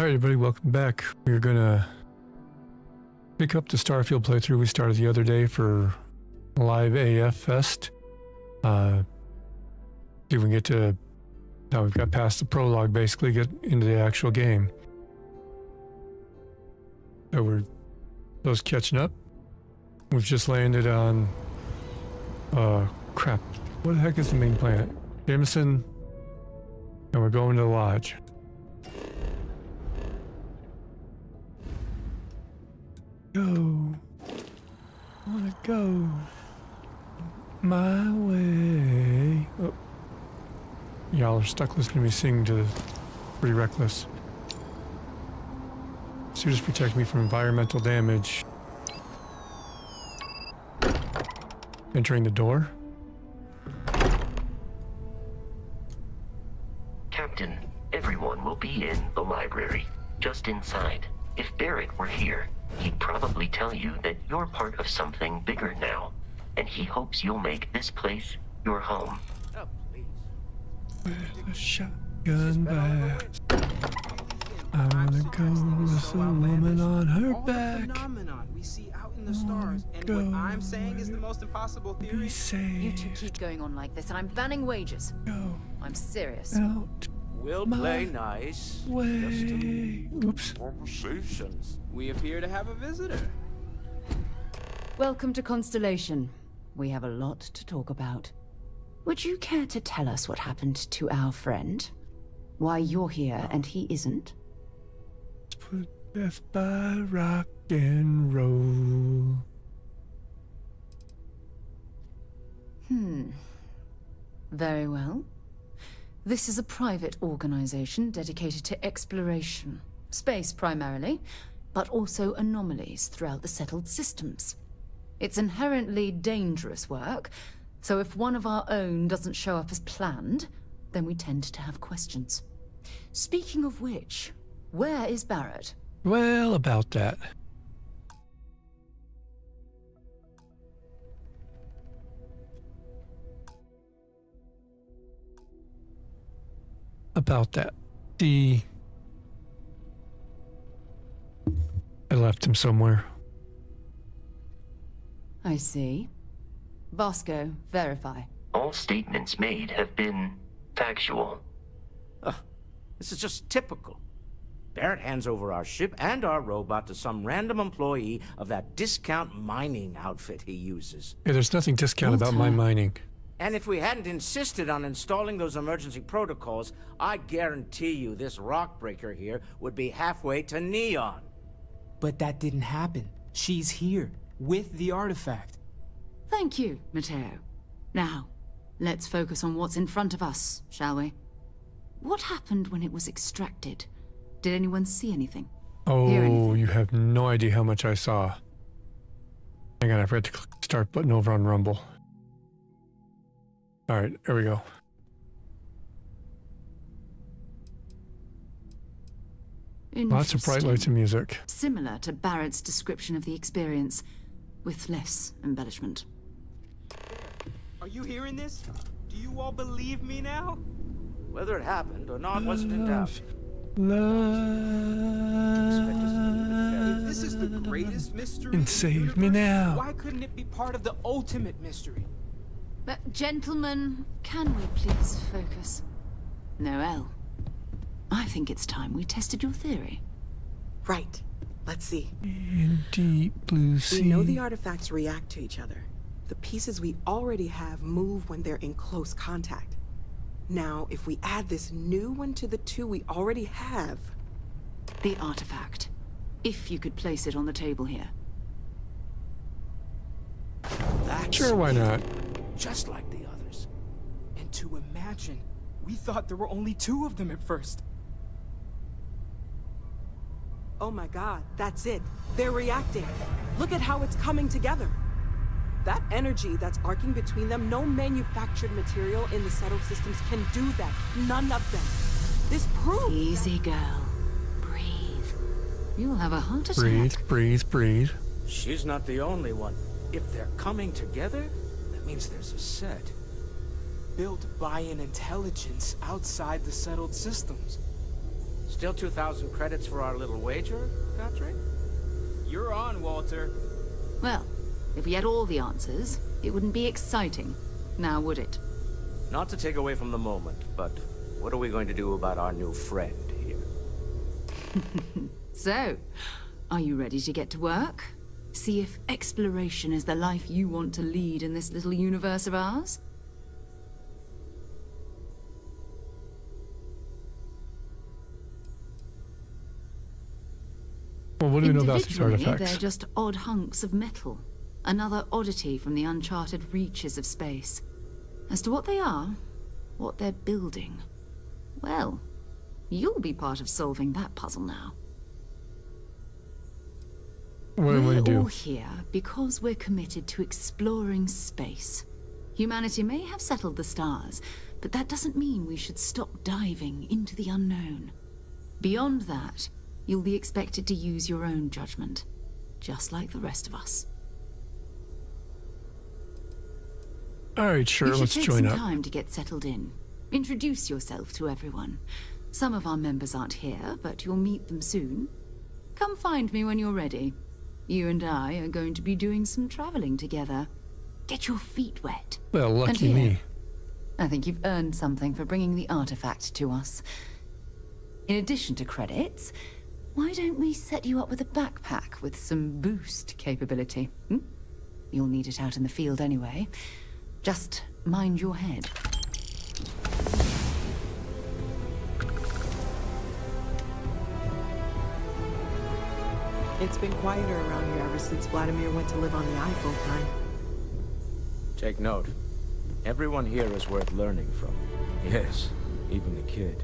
Alright everybody, welcome back. We're gonna pick up the Starfield playthrough we started the other day for Live AF Fest. See if we can get to, now we've got past the prologue, basically get into the actual game. So we're those catching up. We've just landed on, crap, what the heck is the main planet? Jameson, and we're going to the lodge. Go. Wanna go my way. Oh. Y'all are stuck listening to me sing to Pretty Reckless. Suit is protecting me from environmental damage. Entering the door. Captain, everyone will be in the library, just inside. If Barrett were here, he'd probably tell you that you're part of something bigger now, and he hopes you'll make this place your home. Oh, please. With a shotgun blast, I wanna go with a woman on her back. Phenomenon we see out in the stars, and what I'm saying is the most impossible theory. You two keep going on like this, and I'm banning wages. Go I'm serious. out We'll play nice. way. Oops. Conversations. We appear to have a visitor. Welcome to Constellation. We have a lot to talk about. Would you care to tell us what happened to our friend? Why you're here and he isn't? Put death by rock and roll. Very well. This is a private organization dedicated to exploration. Space primarily, but also anomalies throughout the settled systems. It's inherently dangerous work, so if one of our own doesn't show up as planned, then we tend to have questions. Speaking of which, where is Barrett? Well, about that. About that. I left him somewhere. I see. Vasco, verify. All statements made have been factual. This is just typical. Barrett hands over our ship and our robot to some random employee of that discount mining outfit he uses. Yeah, there's nothing discount about my mining. And if we hadn't insisted on installing those emergency protocols, I guarantee you this rock breaker here would be halfway to Neon. But that didn't happen. She's here, with the artifact. Thank you, Matteo. Now, let's focus on what's in front of us, shall we? What happened when it was extracted? Did anyone see anything? Hear Oh, anything? you have no idea how much I saw. Hang on, I forgot to click the start button over on Rumble. Alright, there we go. Lots of bright lights and music. Similar to Barrett's description of the experience, with less embellishment. Are you hearing this? Do you all believe me now? Whether it happened or not wasn't in doubt. If this is the greatest mystery And save me universe, now. why couldn't it be part of the ultimate mystery? Gentlemen, can we please focus? Noel, I think it's time we tested your theory. Right. Let's see. In deep blue sea. We know the artifacts react to each other. The pieces we already have move when they're in close contact. Now, if we add this new one to the two we already have... The artifact. If you could place it on the table here. That's Sure, why not? just like the others. And to imagine, we thought there were only two of them at first. Oh my god, that's it. They're reacting. Look at how it's coming together. That energy that's arcing between them, no manufactured material in the settled systems can do that. None of them. This proves... Easy, girl. Breathe. You'll have a heart attack. Breathe, breathe, breathe. She's not the only one. If they're coming together, that means there's a set. Built by an intelligence outside the settled systems. Still 2,000 credits for our little wager, Patrick? You're on, Walter. Well, if we had all the answers, it wouldn't be exciting, now would it? Not to take away from the moment, but what are we going to do about our new friend here? So, are you ready to get to work? See if exploration is the life you want to lead in this little universe of ours? Well, what do we know about these Individually, artifacts? they're just odd hunks of metal. Another oddity from the uncharted reaches of space. As to what they are, what they're building, well, you'll be part of solving that puzzle now. What do we We're do? all here because we're committed to exploring space. Humanity may have settled the stars, but that doesn't mean we should stop diving into the unknown. Beyond that, you'll be expected to use your own judgment, just like the rest of us. All right, sure, You should let's take join some up. time to get settled in. Introduce yourself to everyone. Some of our members aren't here, but you'll meet them soon. Come find me when you're ready. You and I are going to be doing some traveling together. Get your feet wet. Well, And lucky here, me. I think you've earned something for bringing the artifact to us. In addition to credits, why don't we set you up with a backpack with some boost capability? You'll need it out in the field anyway. Just mind your head. It's been quieter around here ever since Vladimir went to live on the eye full-time. Take note. Everyone here is worth learning from. Yes, even the kid.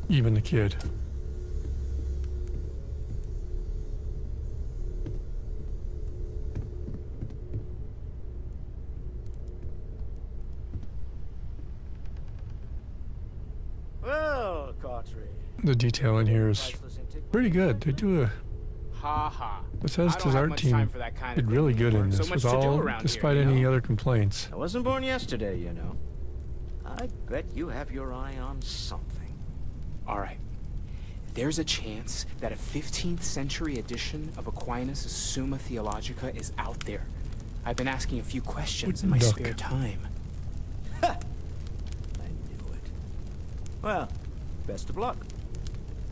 Even the kid. Well, Cartry. The detail in here is pretty good. They do a Ha ha. Bethesda's art team did really good in this, with all, despite any other complaints. I wasn't born yesterday, you know. I bet you have your eye on something. All right. There's a chance that a 15th century edition of Aquinas' Summa Theologica is out there. I've been asking a few questions in my Duck. spare time. I knew it. Well, best of luck.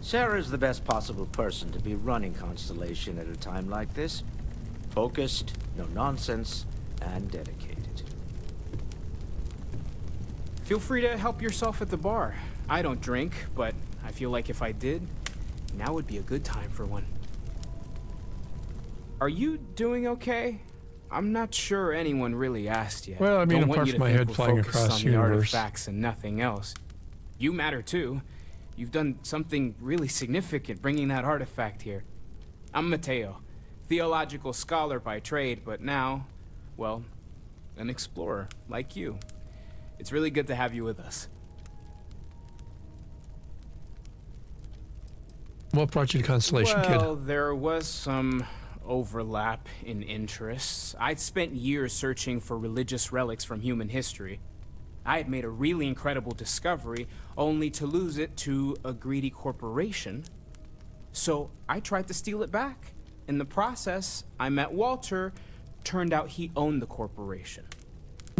Sarah's the best possible person to be running Constellation at a time like this. Focused, no nonsense, and dedicated. Feel free to help yourself at the bar. I don't drink, but I feel like if I did, now would be a good time for one. Are you doing okay? I'm not sure anyone really asked yet. Well, I mean, Don't want apart you to from my think head we're flying focused across on the the universe. artifacts and nothing else. You matter too. You've done something really significant bringing that artifact here. I'm Mateo, theological scholar by trade, but now, well, an explorer like you. It's really good to have you with us. What brought you to Constellation, Well, kid? there was some overlap in interests. I'd spent years searching for religious relics from human history. I had made a really incredible discovery, only to lose it to a greedy corporation. So I tried to steal it back. In the process, I met Walter. Turned out he owned the corporation.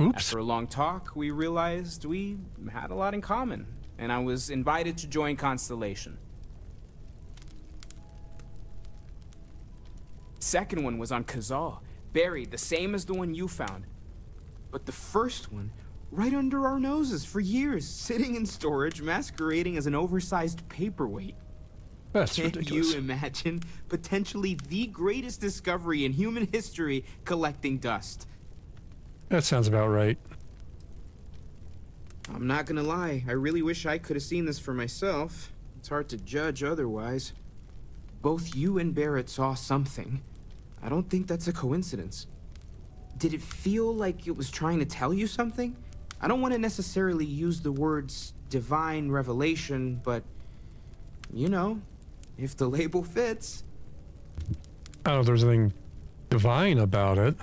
Oops. After a long talk, we realized we had a lot in common, and I was invited to join Constellation. Second one was on Kazal, buried the same as the one you found. But the first one, right under our noses for years, sitting in storage, masquerading as an oversized paperweight. That's Can ridiculous. you imagine potentially the greatest discovery in human history collecting dust? That sounds about right. I'm not gonna lie, I really wish I could have seen this for myself. It's hard to judge otherwise. Both you and Barrett saw something. I don't think that's a coincidence. Did it feel like it was trying to tell you something? I don't want to necessarily use the words divine revelation, but, you know, if the label fits. I don't know if there's anything divine about it.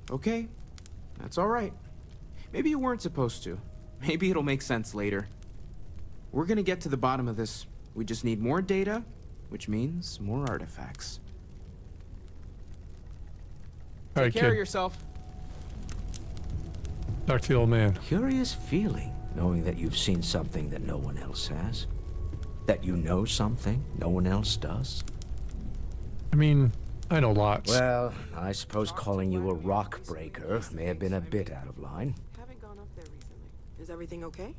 Okay, that's all right. Maybe you weren't supposed to. Maybe it'll make sense later. We're gonna get to the bottom of this. We just need more data, which means more artifacts. All right, Take care of kid. yourself. Talk to the old man. Curious feeling, knowing that you've seen something that no one else has. That you know something no one else does. I mean, I know lots. Well, I suppose calling you a rock breaker may have been a bit out of line. Haven't gone up there recently. Is everything okay?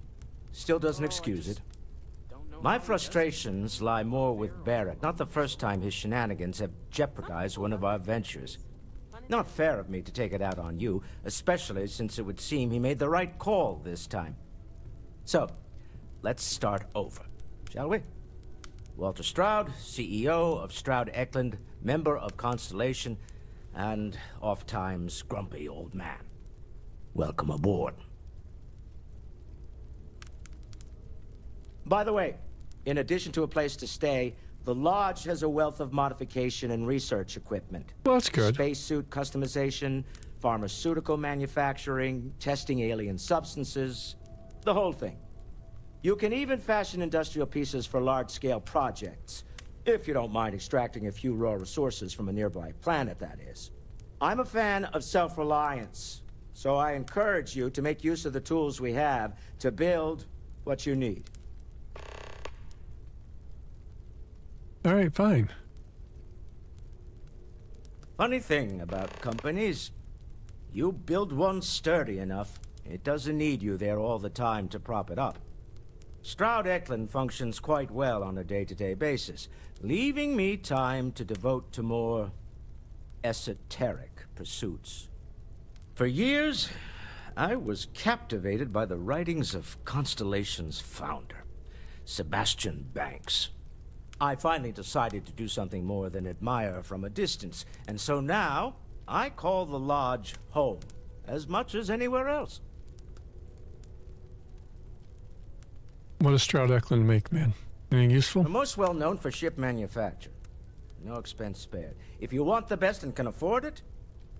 Still doesn't excuse it. My frustrations lie more with Barrett. Not the first time his shenanigans have jeopardized one of our ventures. Not fair of me to take it out on you, especially since it would seem he made the right call this time. So, let's start over, shall we? Walter Stroud, CEO of Stroud Eklund, member of Constellation, and oft-times grumpy old man. Welcome aboard. By the way, in addition to a place to stay, the Lodge has a wealth of modification and research equipment. Well, that's good. Spacesuit customization, pharmaceutical manufacturing, testing alien substances, the whole thing. You can even fashion industrial pieces for large-scale projects, if you don't mind extracting a few raw resources from a nearby planet, that is. I'm a fan of self-reliance, so I encourage you to make use of the tools we have to build what you need. All right, fine. Funny thing about companies, you build one sturdy enough, it doesn't need you there all the time to prop it up. Stroud Eklund functions quite well on a day-to-day basis, leaving me time to devote to more esoteric pursuits. For years, I was captivated by the writings of Constellation's founder, Sebastian Banks. I finally decided to do something more than admire from a distance, and so now I call the Lodge home, as much as anywhere else. What does Stroud Eklund make, man? Anything useful? We're most well known for ship manufacture. No expense spared. If you want the best and can afford it,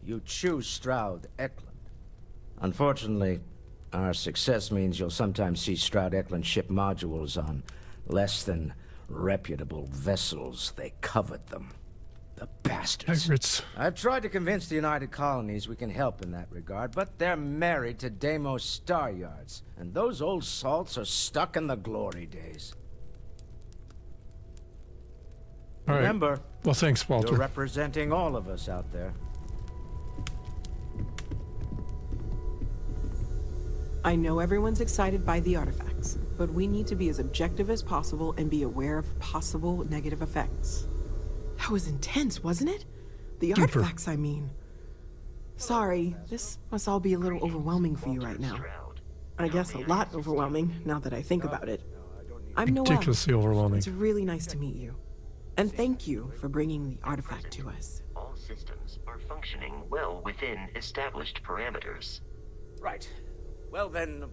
you choose Stroud Eklund. Unfortunately, our success means you'll sometimes see Stroud Eklund ship modules on less than reputable vessels. They covet them. The bastards. Pirates. I've tried to convince the United Colonies we can help in that regard, but they're married to Deimos Star Yards, and those old salts are stuck in the glory days. All right. Remember, Well, thanks, you're Walter. representing all of us out there. I know everyone's excited by the artifacts, but we need to be as objective as possible and be aware of possible negative effects. That was intense, wasn't it? The Super. artifacts, I mean. Sorry, this must all be a little overwhelming for you right now. I guess a lot overwhelming, now that I think about it. I'm Noel. Ridiculously overwhelming. It's really nice to meet you. And thank you for bringing the artifact to us. All systems are functioning well within established parameters. Right. Well then,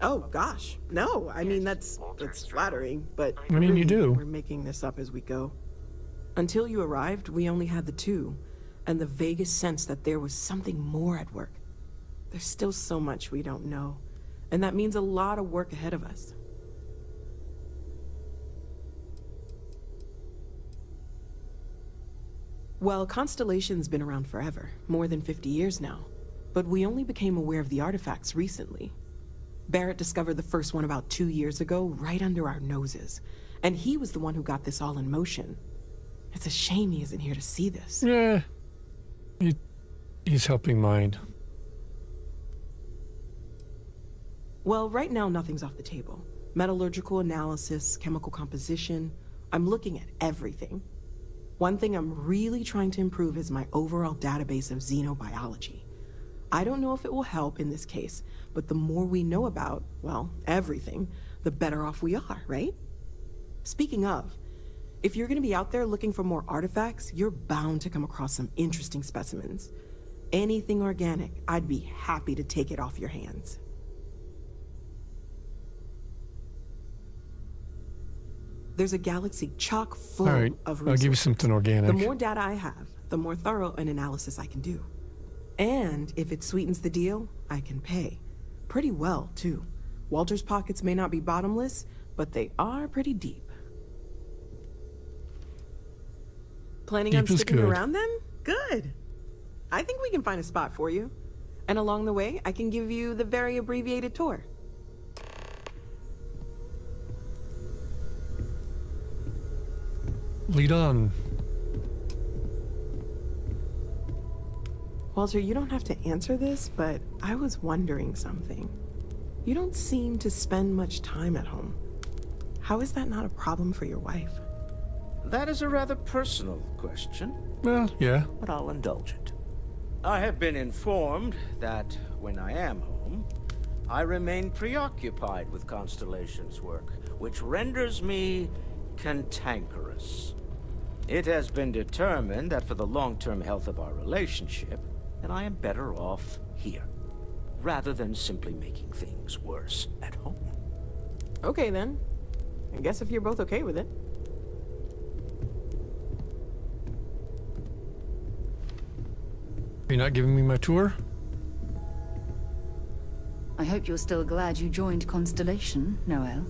Oh, gosh. No, I mean, that's flattering, but I mean, you do. we're making this up as we go. Until you arrived, we only had the two, and the vaguest sense that there was something more at work. There's still so much we don't know, and that means a lot of work ahead of us. Well, Constellation's been around forever, more than 50 years now, but we only became aware of the artifacts recently. Barrett discovered the first one about 2 years ago, right under our noses, and he was the one who got this all in motion. It's a shame he isn't here to see this. Yeah. He's helping mind. Well, right now nothing's off the table. Metallurgical analysis, chemical composition, I'm looking at everything. One thing I'm really trying to improve is my overall database of xenobiology. I don't know if it will help in this case, but the more we know about, well, everything, the better off we are, right? Speaking of, if you're gonna be out there looking for more artifacts, you're bound to come across some interesting specimens. Anything organic, I'd be happy to take it off your hands. There's a galaxy chock full All right. of I'll resources. give you something organic. The more data I have, the more thorough an analysis I can do. And if it sweetens the deal, I can pay. pretty well, too. Walter's pockets may not be bottomless, but they are pretty deep. Planning on Deep is sticking good. around then? Good. I think we can find a spot for you. And along the way, I can give you the very abbreviated tour. Lead on. Walter, you don't have to answer this, but I was wondering something. You don't seem to spend much time at home. How is that not a problem for your wife? That is a rather personal question, Well, yeah. but I'll indulge it. I have been informed that when I am home, I remain preoccupied with Constellation's work, which renders me cantankerous. It has been determined that for the long-term health of our relationship, that I am better off here, rather than simply making things worse at home. Okay then. I guess if you're both okay with it. You're not giving me my tour? I hope you're still glad you joined Constellation, Noel.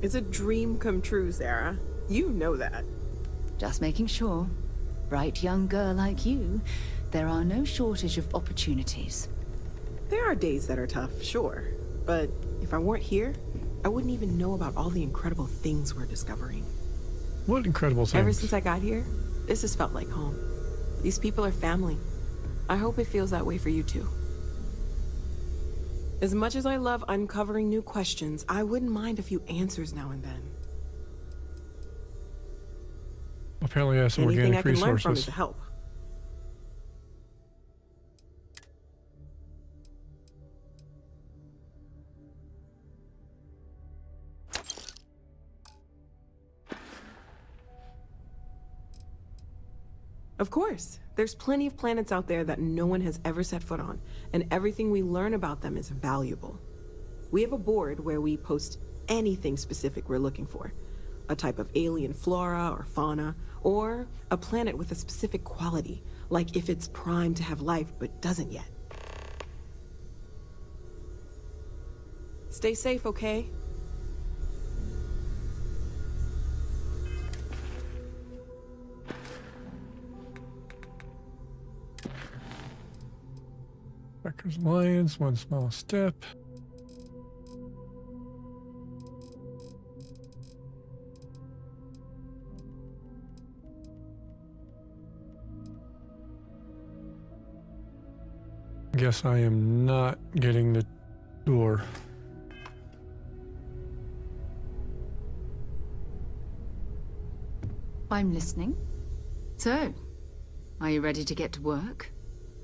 It's a dream come true, Sarah. You know that. Just making sure. Bright young girl like you, there are no shortage of opportunities. There are days that are tough, sure. But if I weren't here, I wouldn't even know about all the incredible things we're discovering. What incredible things. Ever since I got here, this has felt like home. These people are family. I hope it feels that way for you too. As much as I love uncovering new questions, I wouldn't mind a few answers now and then. Apparently I have some Anything I organic can learn from is resources. a help. Of course. There's plenty of planets out there that no one has ever set foot on, and everything we learn about them is valuable. We have a board where we post anything specific we're looking for. A type of alien flora or fauna, or a planet with a specific quality, like if it's primed to have life but doesn't yet. Stay safe, okay? Becker's Alliance, one small step. Guess I am not getting the door. I'm listening. So, are you ready to get to work?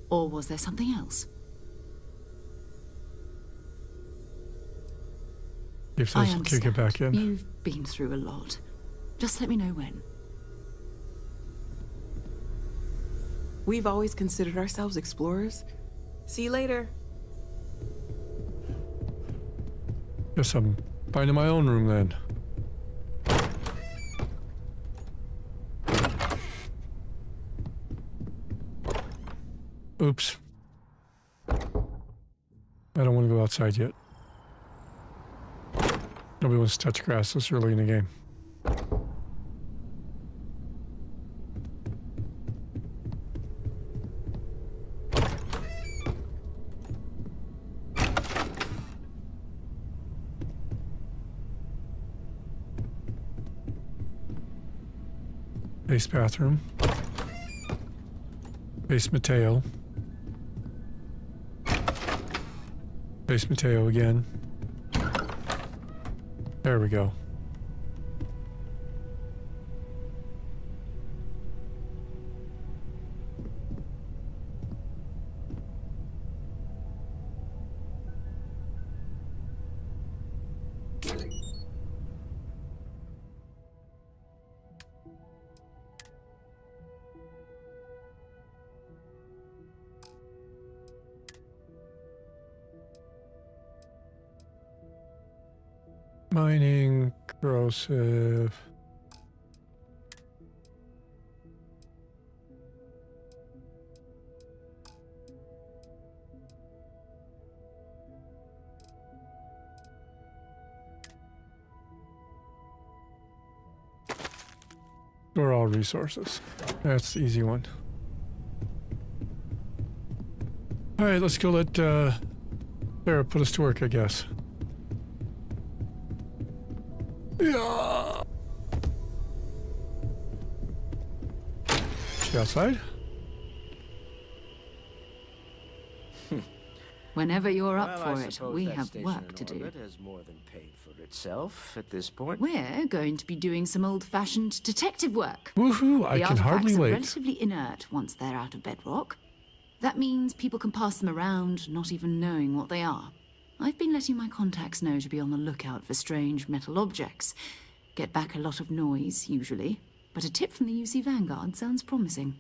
Or was there something else? If I this will kick it back in. You've been through a lot. Just let me know when. We've always considered ourselves explorers. See you later. Guess I'm finding my own room then. Oops. I don't want to go outside yet. Nobody wants to touch grass this early in the game. Base bathroom. Base Mateo. Base Mateo again. There we go. Mining, corrosive. all resources. That's the easy one. All right, let's go let Sarah put us to work, I guess. Yeah. She outside? Whenever you're up Well, I for it, suppose we that have station work in to do. orbit has more than paid for itself at this point. We're going to be doing some old-fashioned detective work. Woohoo! I The can hardly artifacts are wait. relatively inert once they're out of bedrock. That means people can pass them around, not even knowing what they are. I've been letting my contacts know to be on the lookout for strange metal objects. Get back a lot of noise, usually. But a tip from the UC Vanguard sounds promising.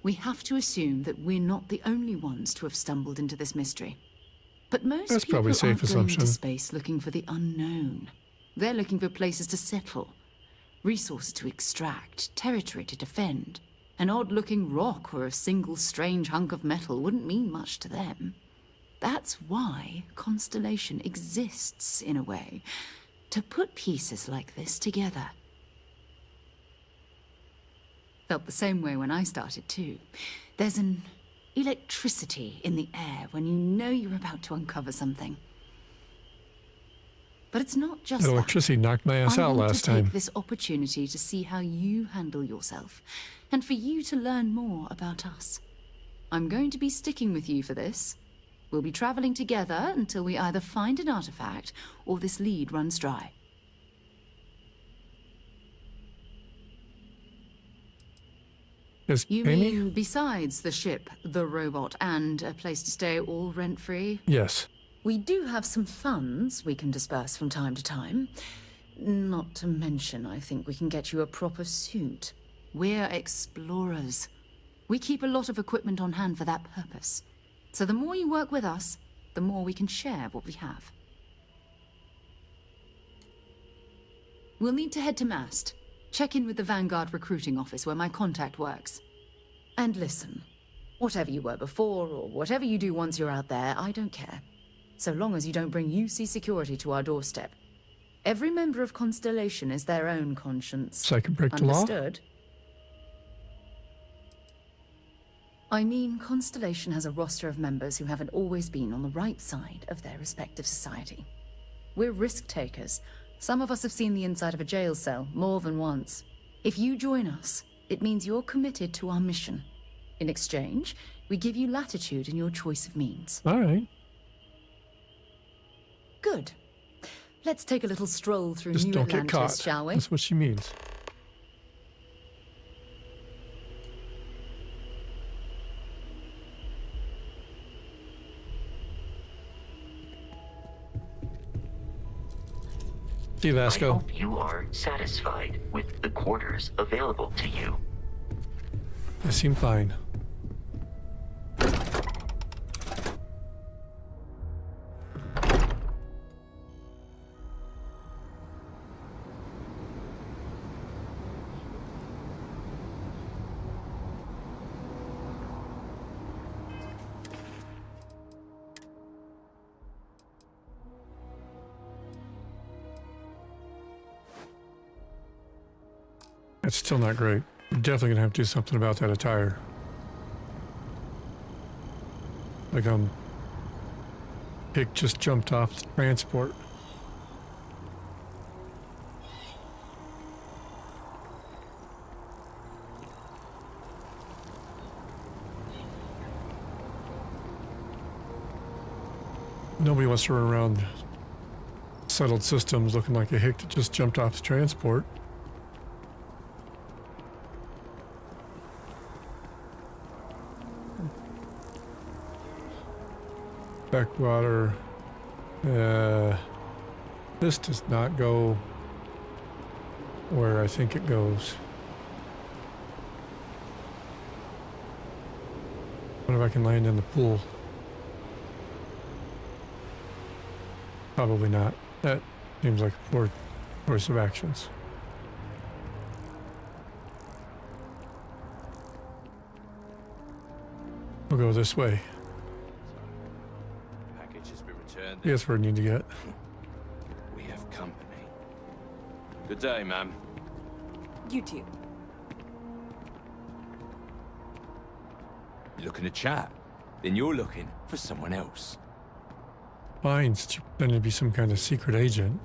We have to assume that we're not the only ones to have stumbled into this mystery. But most That's people probably a safe aren't going assumption. into space looking for the unknown. They're looking for places to settle, resources to extract, territory to defend. An odd-looking rock or a single strange hunk of metal wouldn't mean much to them. That's why Constellation exists, in a way, to put pieces like this together. Felt the same way when I started, too. There's an electricity in the air when you know you're about to uncover something. But it's not just That that. electricity knocked my ass I out want last to take time. this opportunity to see how you handle yourself, and for you to learn more about us. I'm going to be sticking with you for this. We'll be traveling together until we either find an artifact or this lead runs dry. Is You Amy? mean besides the ship, the robot, and a place to stay all rent-free? Yes. We do have some funds we can disperse from time to time. Not to mention, I think we can get you a proper suit. We're explorers. We keep a lot of equipment on hand for that purpose. So the more you work with us, the more we can share what we have. We'll need to head to Mast. Check in with the Vanguard recruiting office where my contact works. And listen, whatever you were before or whatever you do once you're out there, I don't care. So long as you don't bring UC security to our doorstep. Every member of Constellation is their own conscience. So I can break the law? Understood? I mean, Constellation has a roster of members who haven't always been on the right side of their respective society. We're risk takers. Some of us have seen the inside of a jail cell more than once. If you join us, it means you're committed to our mission. In exchange, we give you latitude in your choice of means. All right. Good. Let's take a little stroll through Just New don't get Atlantis, caught. shall we? That's what she means. See you, I Vasco. hope you are satisfied with the quarters available to you. They seem fine. It's still not great. We're definitely gonna have to do something about that attire. Like Hick just jumped off the transport. Nobody wants to run around settled systems looking like a hick that just jumped off the transport. Backwater. This does not go where I think it goes. What if I can land in the pool? Probably not. That seems like a poor course of actions. We'll go this way. Package has been returned. That's where I need to get. Good day, ma'am. You too. You looking to chat? Then you're looking for someone else. Fine, since you're pretending to be some kind of secret agent.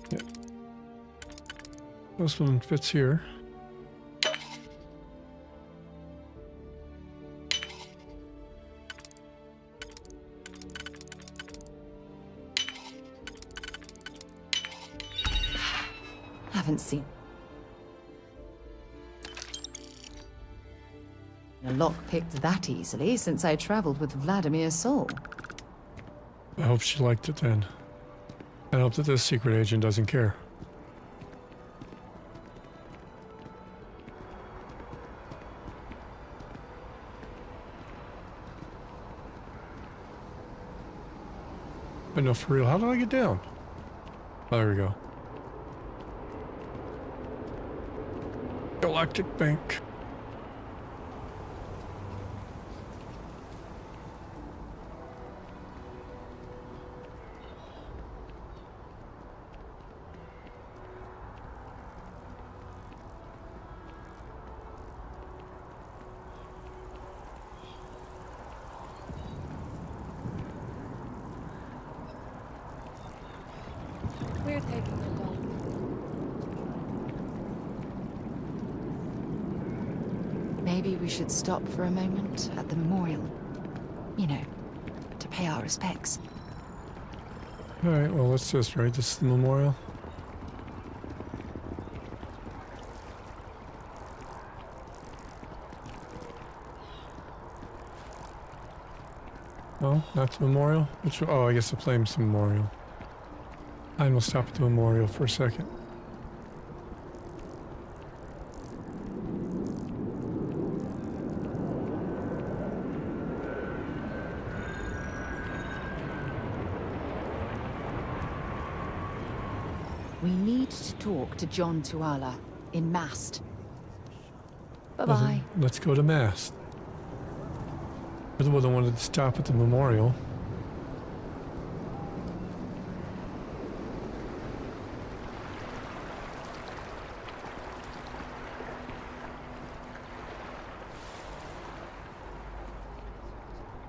Yep. This one fits here. Haven't seen a lock picked that easily since I traveled with Vladimir's soul. I hope she liked it then. I hope that this secret agent doesn't care. But no, for real, how do I get down? Oh, there we go. Galactic Bank. We're taking it on. Maybe we should stop for a moment at the memorial. You know, to pay our respects. Alright, well, what's this, right? This is the memorial. Oh, not the memorial? Which, oh, I guess the Flames Memorial. I will stop at the memorial for a second. We need to talk to John Tuala in Mast. Bye-bye. Let's go to Mass. You're the one that wanted to stop at the memorial.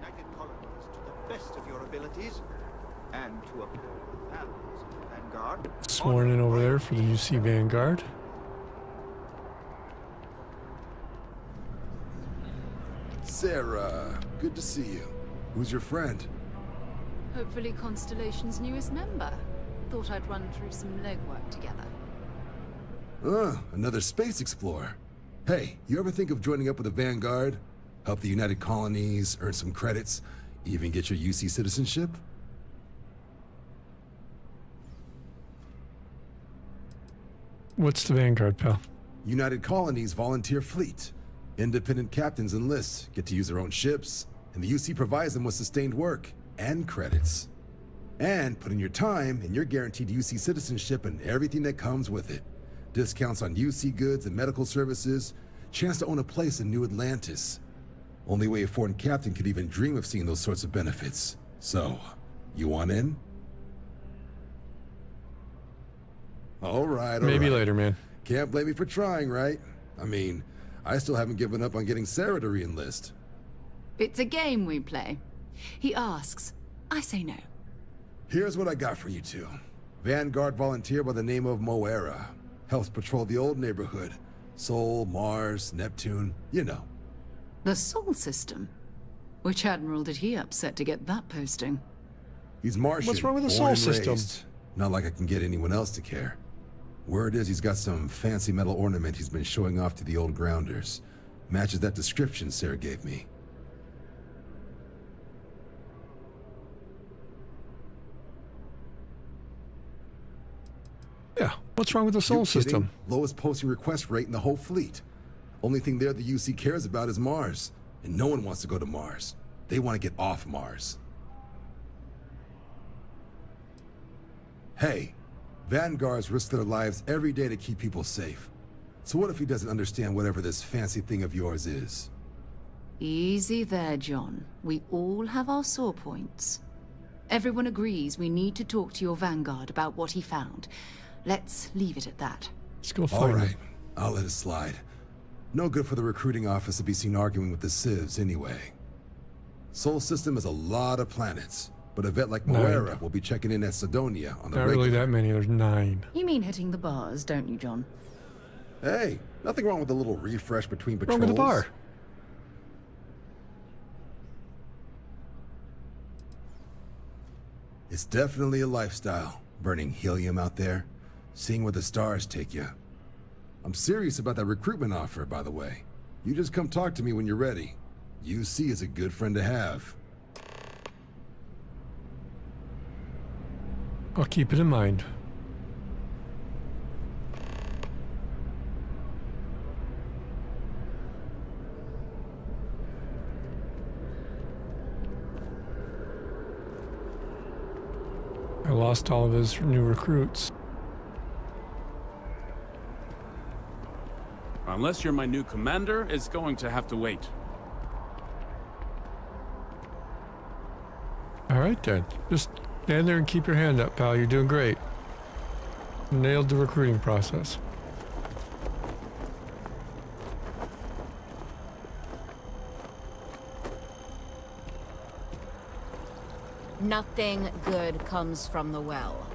United colonies to the best of your abilities, and to uphold the values of the Vanguard. Sworn in over there for the UC Vanguard. Sarah, good to see you. Who's your friend? Hopefully Constellation's newest member. Thought I'd run through some legwork together. Another space explorer. Hey, you ever think of joining up with the Vanguard? Help the United Colonies, earn some credits, even get your UC citizenship? What's the Vanguard, pal? United Colonies volunteer fleet. Independent captains enlist, get to use their own ships, and the UC provides them with sustained work and credits. And put in your time, and you're guaranteed UC citizenship and everything that comes with it. Discounts on UC goods and medical services, chance to own a place in New Atlantis. Only way a foreign captain could even dream of seeing those sorts of benefits. So, you want in? All right, Maybe later, man. Can't blame me for trying, right? I mean, I still haven't given up on getting Sarah to re-enlist. It's a game we play. He asks, I say no. Here's what I got for you two. Vanguard volunteer by the name of Moera. Helps patrol the old neighborhood. Sol, Mars, Neptune, you know. The Sol System? Which admiral did he upset to get that posting? He's Martian. What's wrong with the born Sol and System? raised. Not like I can get anyone else to care. Word is he's got some fancy metal ornament he's been showing off to the old grounders. Matches that description Sarah gave me. Yeah, what's wrong with the Sol You kidding? System? Lowest posting request rate in the whole fleet. Only thing there the UC cares about is Mars. And no one wants to go to Mars. They want to get off Mars. Hey, Vanguards risk their lives every day to keep people safe. So what if he doesn't understand whatever this fancy thing of yours is? Easy there, John. We all have our sore points. Everyone agrees we need to talk to your Vanguard about what he found. Let's leave it at that. Let's go All find right, him. I'll let it slide. No good for the recruiting office to be seen arguing with the civs anyway. Sol System has a lot of planets, but a vet like 9. Moira will be checking in at Sidonia on the Not really regular. that many. There's 9. You mean hitting the bars, don't you, John? Hey, nothing wrong with a little refresh between patrols. Wrong with the bar. It's definitely a lifestyle, burning helium out there, seeing where the stars take you. I'm serious about that recruitment offer, by the way. You just come talk to me when you're ready. UC is a good friend to have. I'll keep it in mind. I lost all of his new recruits. Unless you're my new commander, it's going to have to wait. All right, then. Just stand there and keep your hand up, pal. You're doing great. Nailed the recruiting process. Nothing good comes from the well.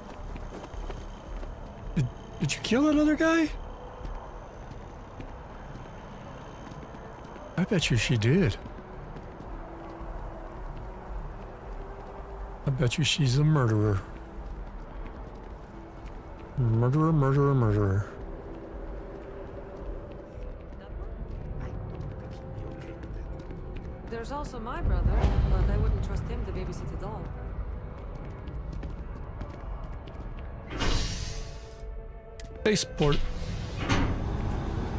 Did you kill that other guy? I bet you she did. I bet you she's a murderer. Murderer, murderer, murderer. There's also my brother, but I wouldn't trust him to babysit a doll. Spaceport.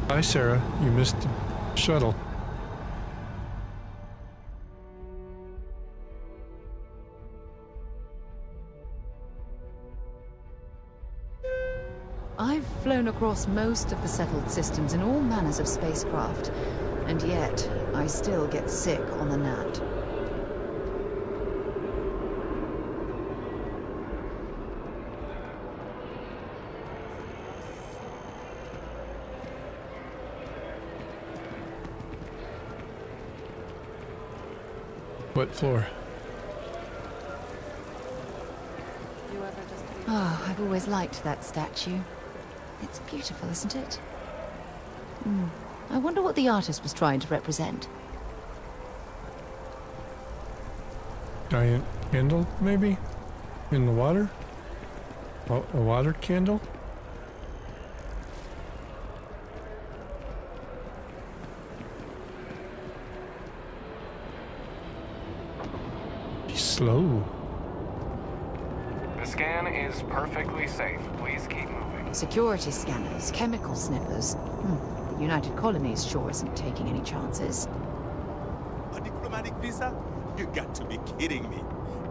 Hi, Sarah. You missed the shuttle. I've flown across most of the settled systems in all manners of spacecraft, and yet I still get sick on the gnat. What floor? Oh, I've always liked that statue. It's beautiful, isn't it? I wonder what the artist was trying to represent. Giant candle, maybe? In the water? Oh, a water candle? He's slow. The scan is perfectly safe. Please keep moving. Security scanners, chemical sniffers. The United Colonies sure isn't taking any chances. A diplomatic visa? You got to be kidding me.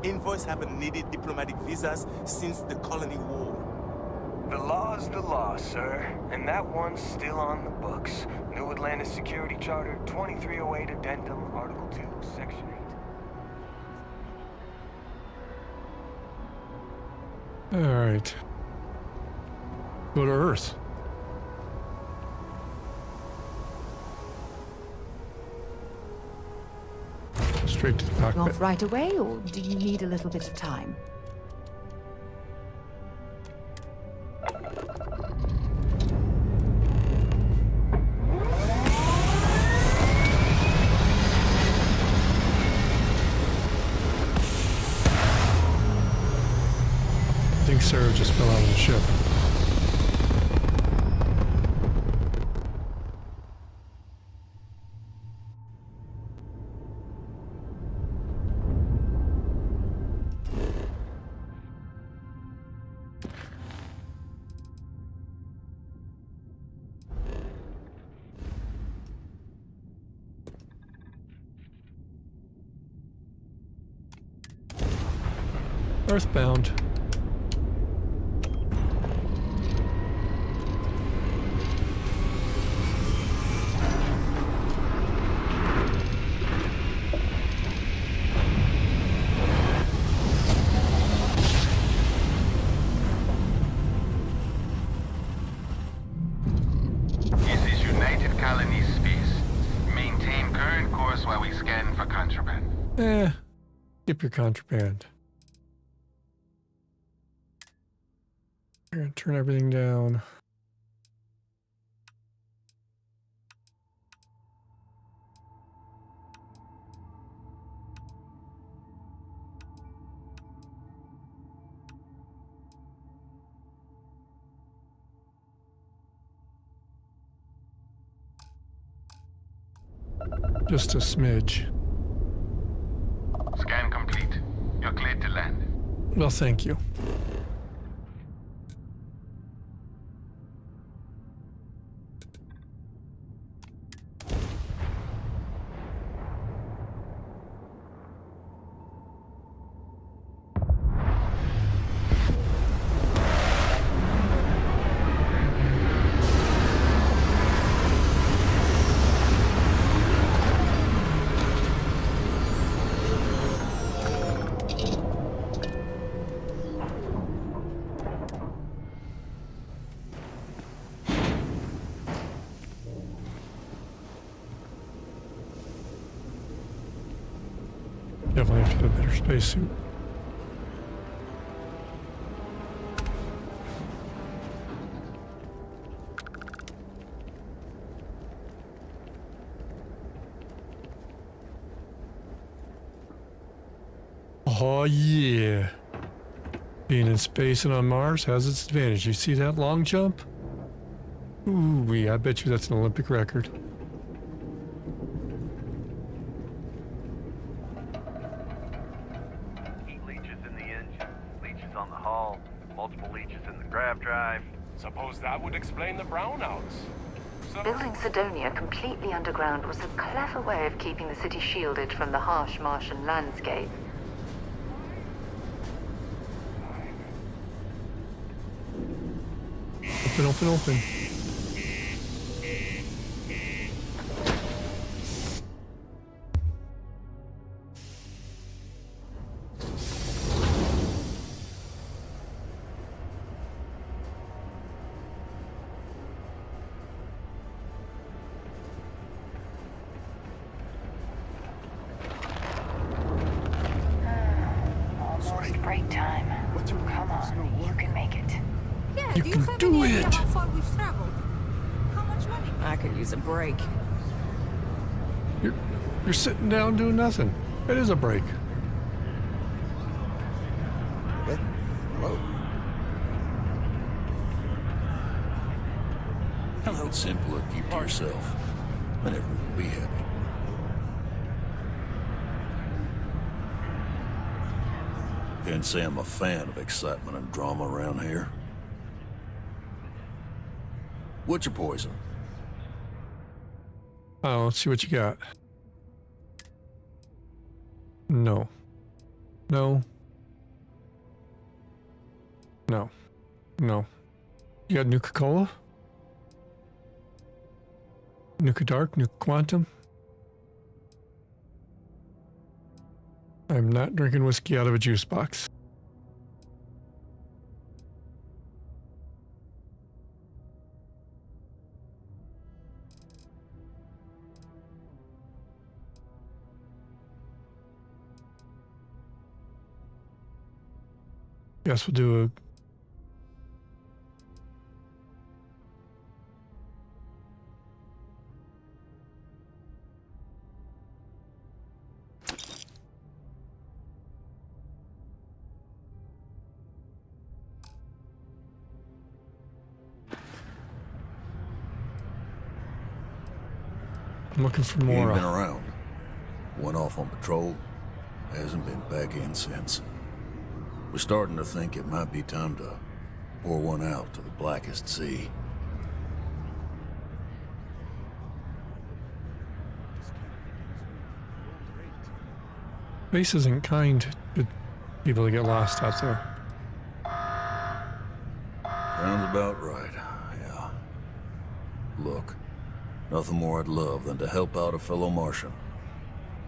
Envoys haven't needed diplomatic visas since the colony war. The law's the law, sir. And that one's still on the books. New Atlantis Security Charter 2308 Addendum, Article 2, Section 8. All right. Go to Earth. Straight to the cockpit. Off right away, or do you need a little bit of time? I think Sarah just fell out of the ship. Earthbound. This is United Colonies Space. Maintain current course while we scan for contraband. Skip your contraband. I'm gonna turn everything down. Just a smidge. Scan complete. You're cleared to land. Well, thank you. Definitely have to have a better spacesuit. Oh yeah. Being in space and on Mars has its advantage. You see that long jump? Ooh, I bet you that's an Olympic record. Suppose that would explain the brownouts. Building Sidonia completely underground was a clever way of keeping the city shielded from the harsh Martian landscape. Open, open, open. Almost break time. Come on, you can make it. Yeah, You do you can have do any idea it. how far we've traveled? How much money? I could use a break. You're sitting down doing nothing. It is a break. What? Hello? How simple or keep to yourself, and everyone will be happy. Can't say I'm a fan of excitement and drama around here. What's your poison? Oh, let's see what you got. No. No. No. No. You got Nuka-Cola? Nuka-Dark? Nuka-Quantum? I'm not drinking whiskey out of a juice box. Guess we'll do a... I'm looking for He more. ain't been around. Went off on patrol. Hasn't been back in since. We're starting to think it might be time to pour one out to the blackest sea. Space isn't kind to People that get lost out there. Sounds about right, yeah. Look, nothing more I'd love than to help out a fellow Martian.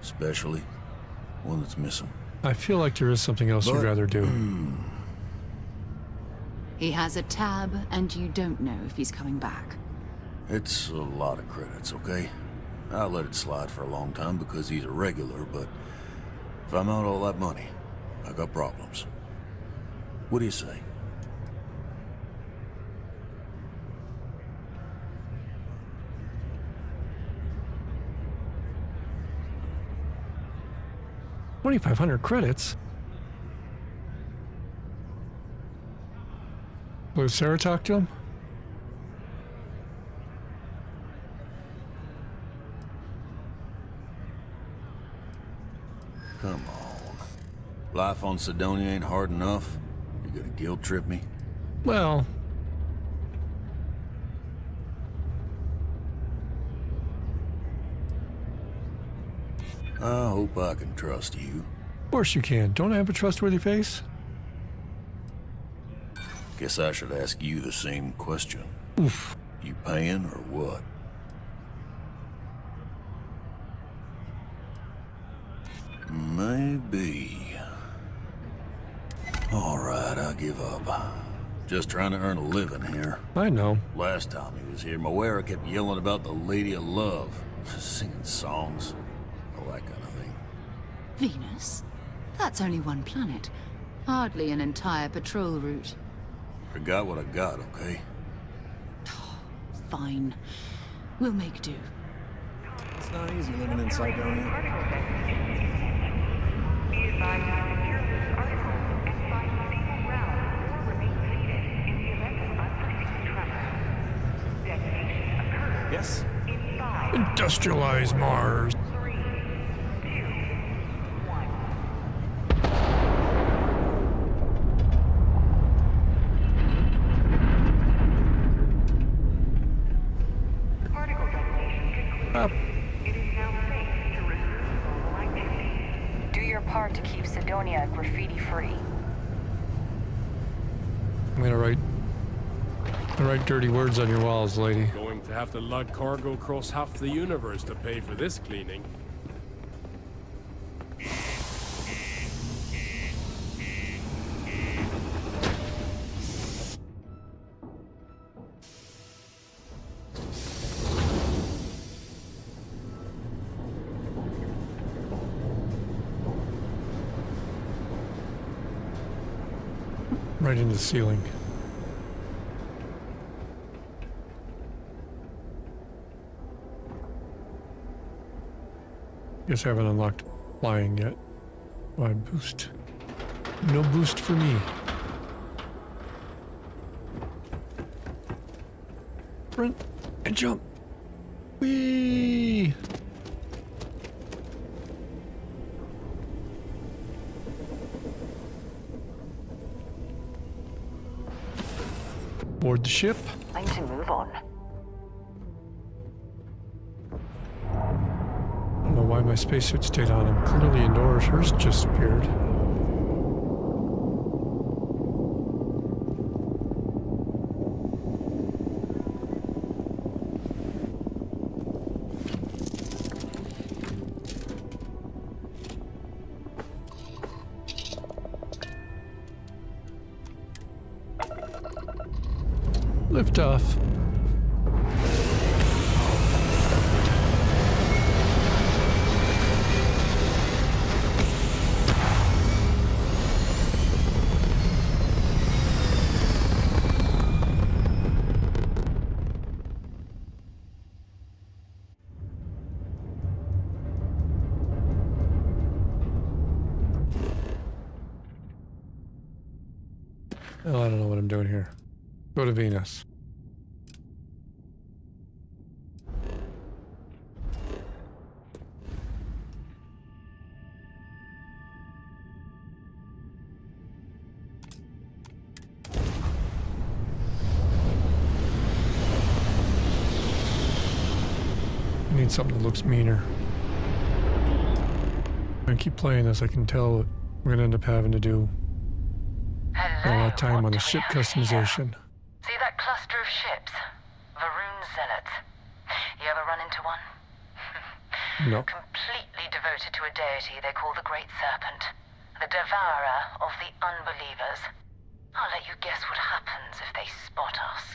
Especially one that's missing. I feel like there is something else you'd rather do. He has a tab, and you don't know if he's coming back. It's a lot of credits, okay? I'll let it slide for a long time because he's a regular, but if I'm out all that money, I got problems. What do you say? $2,500 credits? Will Sarah talk to him? Come on. Life on Sidonia ain't hard enough. You gonna guilt trip me? Well... I hope I can trust you. Of course you can. Don't I have a trustworthy face? Guess I should ask you the same question. Oof. You paying or what? Maybe. All right, I give up. Just trying to earn a living here. I know. Last time he was here, Moira kept yelling about the Lady of Love. Singing songs. All that kind of thing. Venus? That's only one planet. Hardly an entire patrol route. I got what I got, okay? Fine. We'll make do. It's not easy living in Sidonia. Yes? Industrialize Mars. Do your part to keep Sidonia graffiti-free. I'm gonna write dirty words on your walls, lady. Going to have to lug cargo across half the universe to pay for this cleaning. Right into the ceiling. Guess I haven't unlocked flying yet. Why boost? No boost for me. Sprint and jump. Whee! Board the ship. I need to move on. I don't know why my spacesuit stayed on. I'm clearly indoors. Hers just appeared. Lift off. Oh, I don't know what I'm doing here. Go to Venus. I need something that looks meaner. I keep playing this, I can tell We're gonna end up having to do a lot of time on the ship customization. See that cluster of ships? Varun Zealots. You ever run into one? No. Completely devoted to a deity they call the Great Serpent. The devourer of the unbelievers. I'll let you guess what happens if they spot us.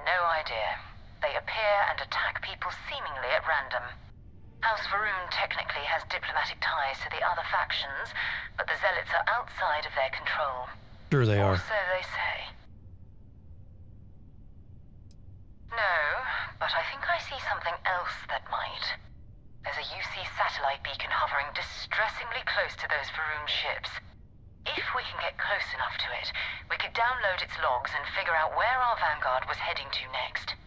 No idea. They appear and attack people seemingly at random. House Varun technically has diplomatic ties to the other factions, but the Zealots are outside of their control. Sure they are. Or so they say. No, but I think I see something else that might. There's a UC satellite beacon hovering distressingly close to those Varun ships. If we can get close enough to it, we could download its logs and figure out where our vanguard was heading to next.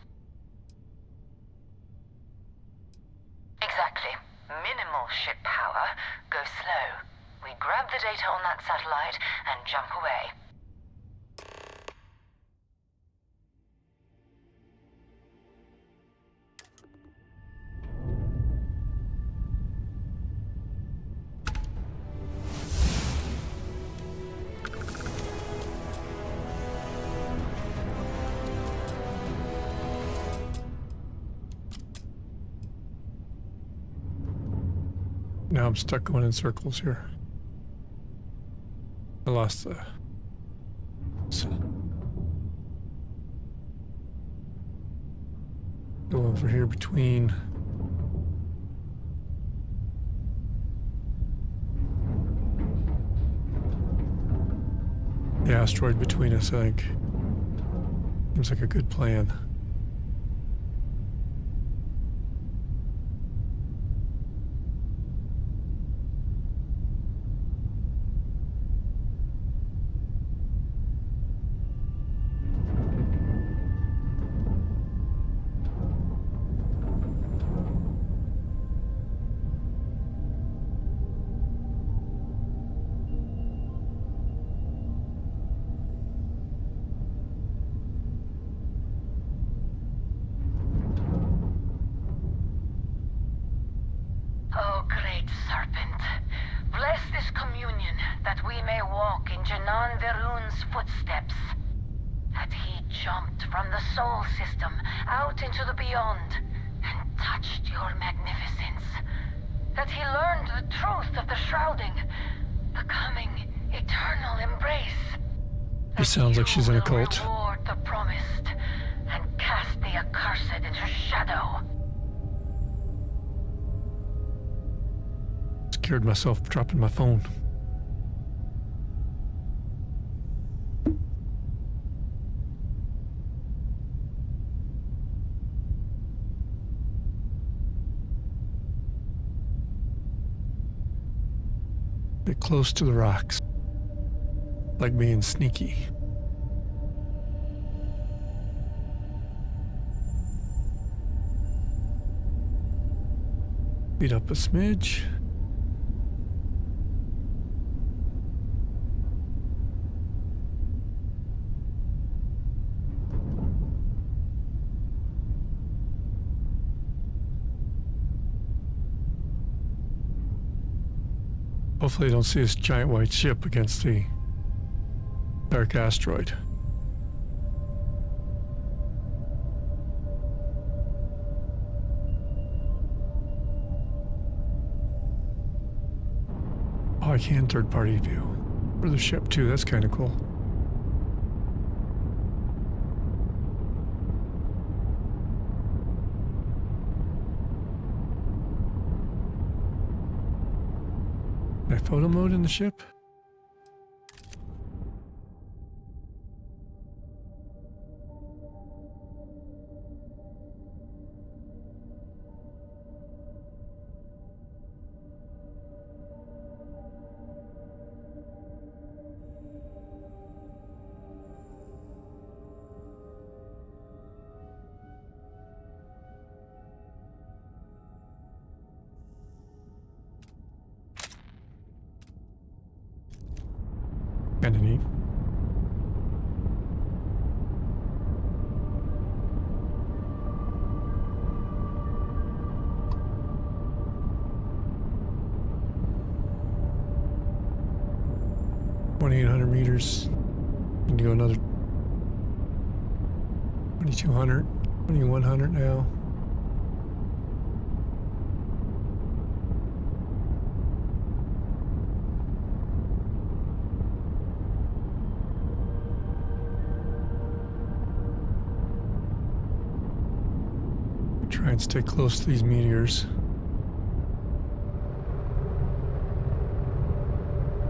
Exactly. Minimal ship power. Go slow. We grab the data on that satellite and jump away. Now I'm stuck going in circles here. I lost the... Go over here between... the asteroid between us, I think. Seems like a good plan. Oh, great serpent, bless this communion that we may walk in Janan Verun's footsteps. That he jumped from the soul system out into the beyond and touched your magnificence. That he learned the truth of the shrouding, the coming eternal embrace. It sounds like she's in a cult. Reward the promised and cast the accursed into shadow. Scared myself dropping my phone. Get close to the rocks. Like being sneaky. Speed up a smidge. Hopefully I don't see this giant white ship against the dark asteroid. Oh, I can third-party view for the ship too. That's kind of cool. Can I photo mode in the ship? Kinda neat. 2,800 meters. Need to go another 2,200, 2,100 now. Try and stay close to these meteors.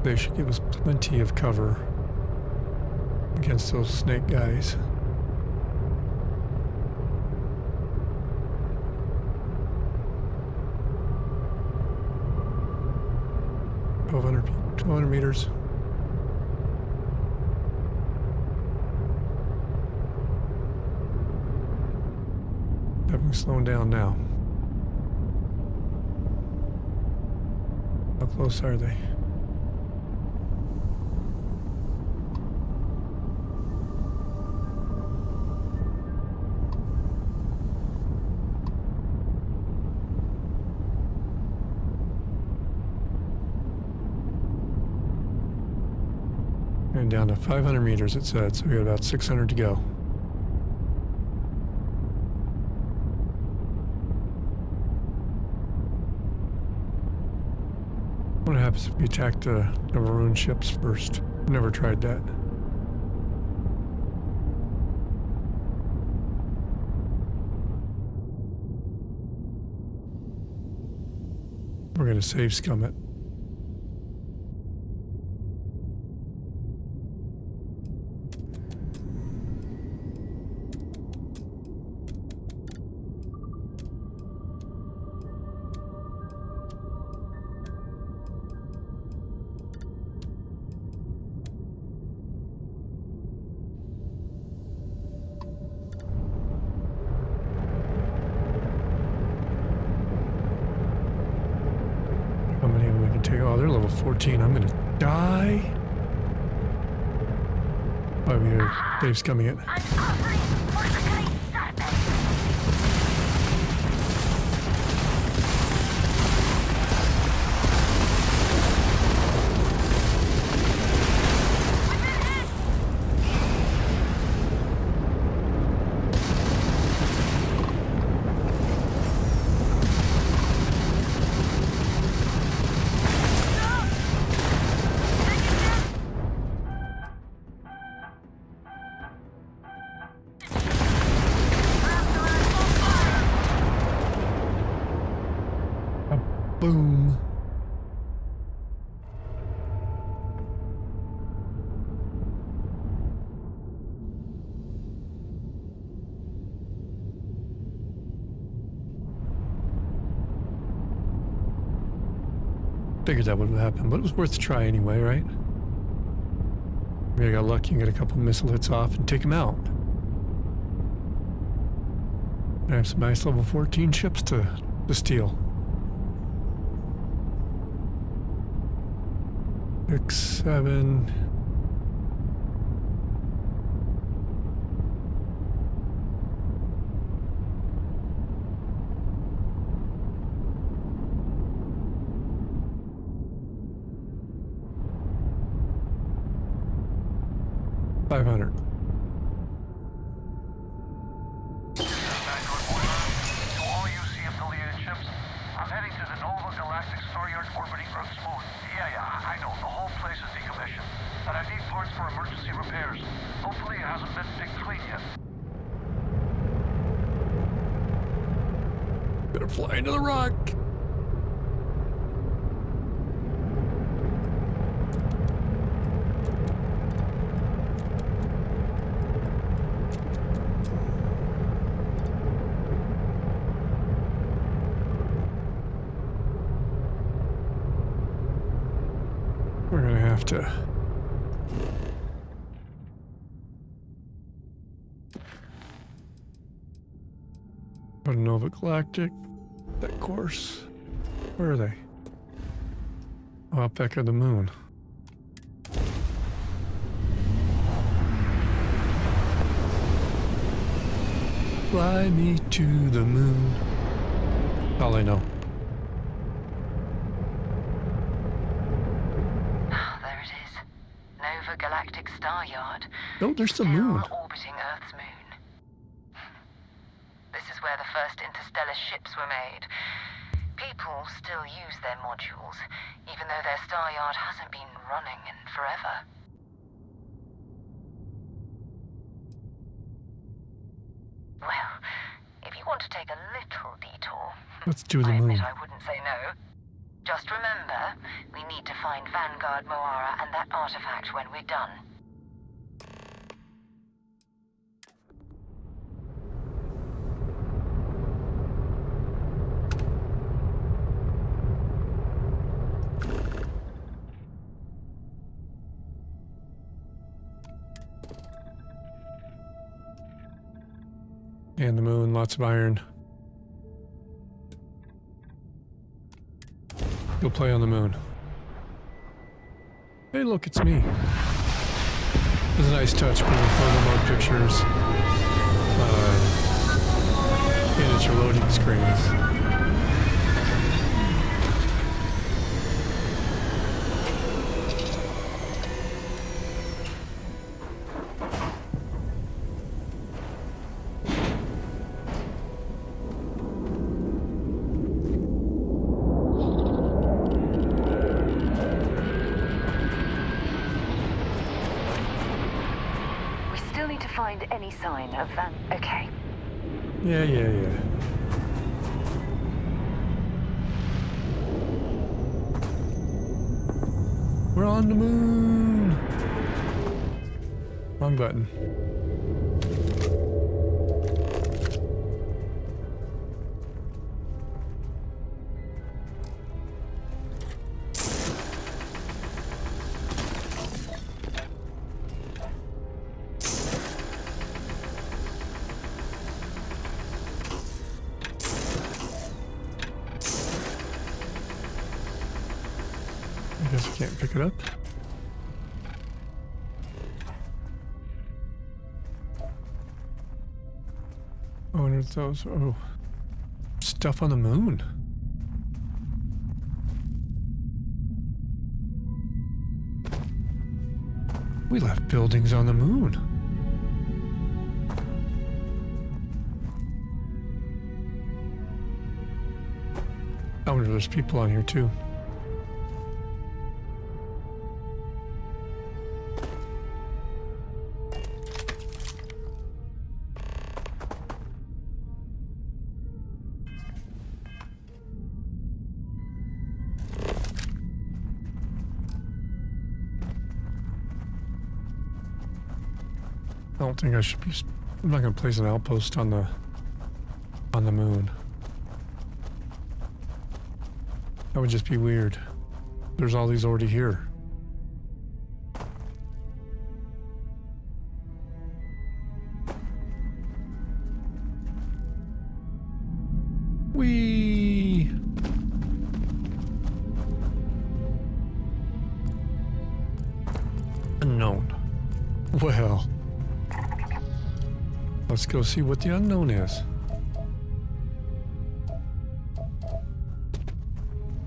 They should give us plenty of cover against those snake guys. $1,200 meters. Definitely slowing down now. How close are they? And down to 500 meters, it said, so we got about 600 to go. What happens if we attack the maroon ships first? Never tried that. We're going to save scum it. How many of them we can take? Oh, they're level 14. I'm gonna die. Oh, we hear Dave's coming in. Boom. Figured that would happen, but it was worth a try anyway, right? Maybe I got lucky and get a couple missile hits off and take them out. I have some nice level 14 ships to steal. 6, 7. $500. I'm heading to the Nova Galactic Star Yard orbiting Earth's moon. Yeah, I know. The whole place is decommissioned. But I need parts for emergency repairs. Hopefully it hasn't been picked clean yet. Gonna fly into the rock. We're gonna have to go to Nova Galactic. That course. Where are they? Oh, up back at the moon. Fly me to the moon. All I know. star yard. Oh, there's the moon. Still orbiting Earth's moon. This is where the first interstellar ships were made. People still use their modules, even though their star yard hasn't been running in forever. Well, if you want to take a little detour, Let's do the I admit moon. I wouldn't say no. Just remember, we need to find Vanguard Moara and that artifact when we're done. And the moon, lots of iron. You'll play on the moon. Hey, look, it's me. It's a nice touch putting photo mode pictures in at your loading screens. Find any sign of Van... Okay. Yeah. We're on the moon! Wrong button. I guess I can't pick it up. Oh, and it's those. Oh, stuff on the moon. We left buildings on the moon. I wonder if there's people on here too. I don't think I should be. I'm not going to place an outpost on the moon. That would just be weird. There's all these already here. Whee! Unknown. Well. Let's go see what the unknown is.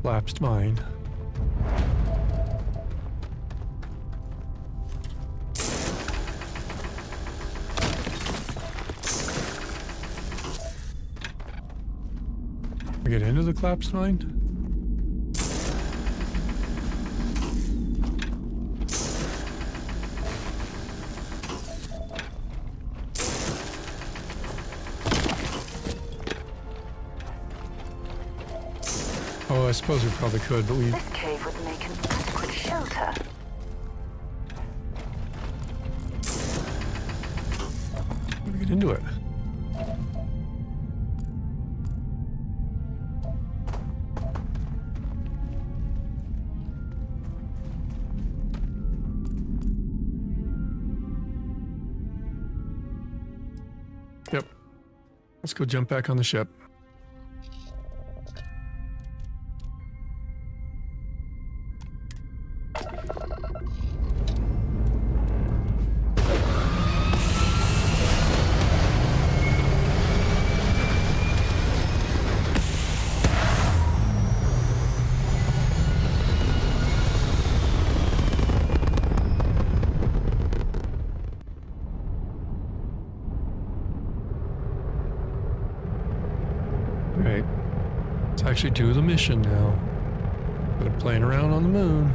Lapsed mine. We get into the collapsed mine? Oh, I suppose we probably could, but we... This cave would make an adequate shelter. Let me get into it. Yep. Let's go jump back on the ship. Let's actually do the mission now. Instead of playing around on the moon.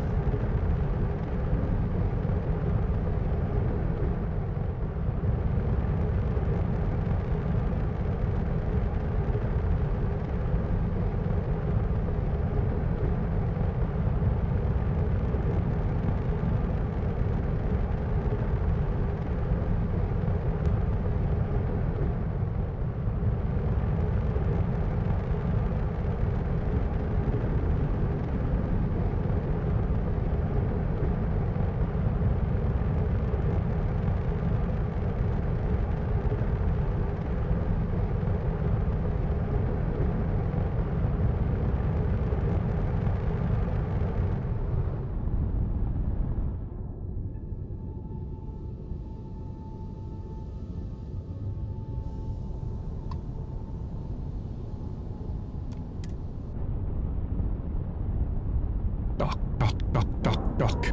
Dock.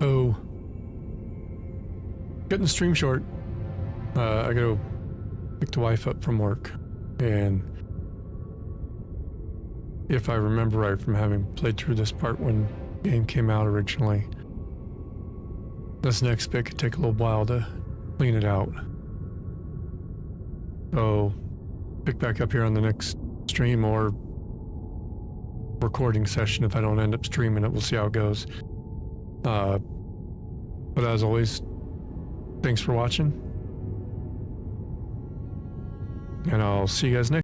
Oh. Getting the stream short. I gotta pick the wife up from work. And if I remember right from having played through this part when the game came out originally, this next bit could take a little while to clean it out. So, pick back up here on the next stream or recording session if I don't end up streaming it. We'll see how it goes. But as always, thanks for watching. And I'll see you guys next